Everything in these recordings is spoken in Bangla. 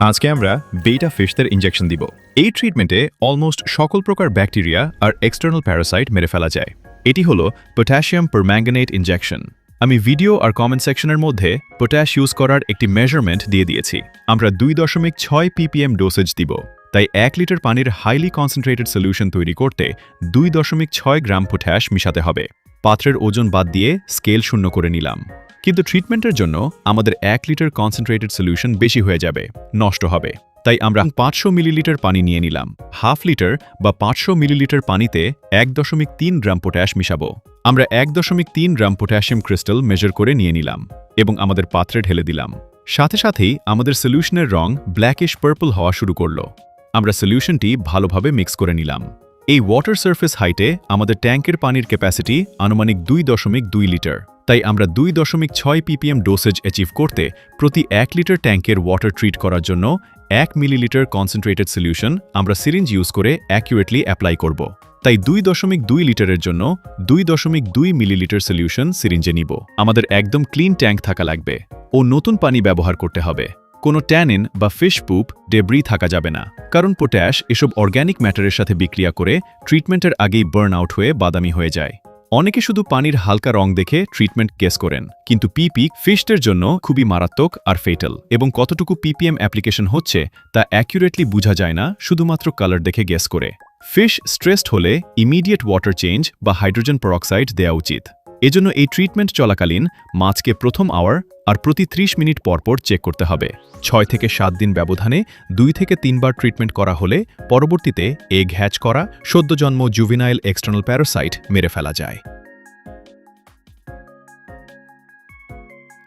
আজকে আমরা বেটা ফিশদের ইনজেকশন দিব। এই ট্রিটমেন্টে অলমোস্ট সকল প্রকার ব্যাকটেরিয়া আর এক্সটার্নাল প্যারাসাইট মেরে ফেলা যায়। এটি হলো পটাশিয়াম পারম্যাঙ্গানেট ইনজেকশন। আমি ভিডিও আর কমেন্ট সেকশনের মধ্যে পটাশ ইউজ করার একটি মেজারমেন্ট দিয়ে দিয়েছি। আমরা 2.6 ppm ডোসেজ দিব। তাই 1 লিটার পানির হাইলি কনসেন্ট্রেটেড সলিউশন তৈরি করতে 2.6 গ্রাম পটাশ মিশাতে হবে। পাত্রের ওজন বাদ দিয়ে স্কেল শূন্য করে নিলাম। কিন্তু ট্রিটমেন্টের জন্য আমাদের 1 লিটার কনসেন্ট্রেটেড সলিউশন বেশি হয়ে যাবে, নষ্ট হবে। তাই আমরা 500 মিলিলিটার পানি নিয়ে নিলাম। হাফ লিটার বা 500 মিলিলিটার পানিতে 1.3 গ্রাম পটাশ মিশাবো। আমরা 1.3 গ্রাম পটাশিয়াম ক্রিস্টাল মেজার করে নিয়ে নিলাম এবং আমাদের পাত্রে ঢেলে দিলাম। সাথে সাথেই আমাদের সলিউশনের রং ব্ল্যাকিশ পার্পল হওয়া শুরু করলো। আমরা সলিউশনটি ভালোভাবে মিক্স করে নিলাম। এই ওয়াটার সারফেস হাইটে আমাদের ট্যাঙ্কের পানির ক্যাপাসিটি আনুমানিক 2.2 লিটার। তাই আমরা 2.6 ppm ডোসেজ অ্যাচিভ করতে প্রতি 1 লিটার ট্যাঙ্কের ওয়াটার ট্রিট করার জন্য 1 মিলিলিটার কনসেন্ট্রেটেড সলিউশন আমরা সিরিঞ্জ ইউজ করে অ্যাকুরেটলি অ্যাপ্লাই করব। তাই 2.2 লিটারের জন্য 2.2 মিলিলিটার সলিউশন সিরিঞ্জে নিব। আমাদের একদম ক্লিন ট্যাঙ্ক থাকা লাগবে ও নতুন পানি ব্যবহার করতে হবে। কোনো ট্যানিন বা ফিশ পুপ ডেব্রি থাকা যাবে না, কারণ পটাশ এসব অর্গ্যানিক ম্যাটারের সাথে বিক্রিয়া করে ট্রিটমেন্টের আগেই বার্ন আউট হয়ে বাদামি হয়ে যায়। অনেকে শুধু পানির হালকা রং দেখে ট্রিটমেন্ট গেস করেন, কিন্তু পিপি ফিশদের জন্য খুবই মারাত্মক আর ফেটাল, এবং কতটুকু ppm অ্যাপ্লিকেশন হচ্ছে তা অ্যাকুরেটলি বোঝা যায় না শুধুমাত্র কালার দেখে গেস করে। ফিশ স্ট্রেসড হলে ইমিডিয়েট ওয়াটার চেঞ্জ বা হাইড্রোজেন পেরক্সাইড দেওয়া উচিত। এজন্য এই ট্রিটমেন্ট চলাকালীন মাছকে প্রথম আওয়ার আর প্রতি 30 মিনিট পরপর চেক করতে হবে। 6 থেকে 7 দিন ব্যবধানে 2 থেকে 3 বার ট্রিটমেন্ট করা হলে পরবর্তীতে এগ হ্যাচ করা সদ্যজন্ম জুভেনাইল এক্সটার্নাল প্যারাসাইট মেরে ফেলা যায়।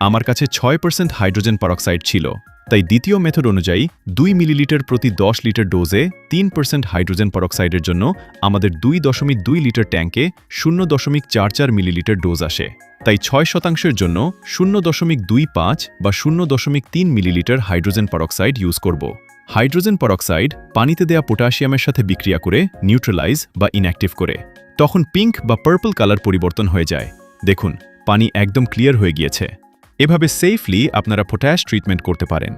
আমার কাছে 6% হাইড্রোজেন পেরক্সাইড ছিল, তাই দ্বিতীয় মেথড অনুযায়ী 2 মিলিলিটার প্রতি 10 লিটার ডোজে 3% হাইড্রোজেন পেরক্সাইডের জন্য আমাদের 2.2 লিটার ট্যাঙ্কে 0.44 মিলিলিটার ডোজ আসে। তাই 6% জন্য 0.25 বা 0.3 মিলিলিটার হাইড্রোজেন পেরক্সাইড ইউজ করব। হাইড্রোজেন পেরক্সাইড পানিতে দেয়া পটাশিয়ামের সাথে বিক্রিয়া করে নিউট্রালাইজ বা ইনঅ্যাক্টিভ করে। তখন পিঙ্ক বা পার্পল কালার পরিবর্তন হয়ে যায়। দেখুন, পানি একদম ক্লিয়ার হয়ে গিয়েছে। এভাবে সেফলি আপনারা পটাশ ট্রিটমেন্ট করতে পারেন।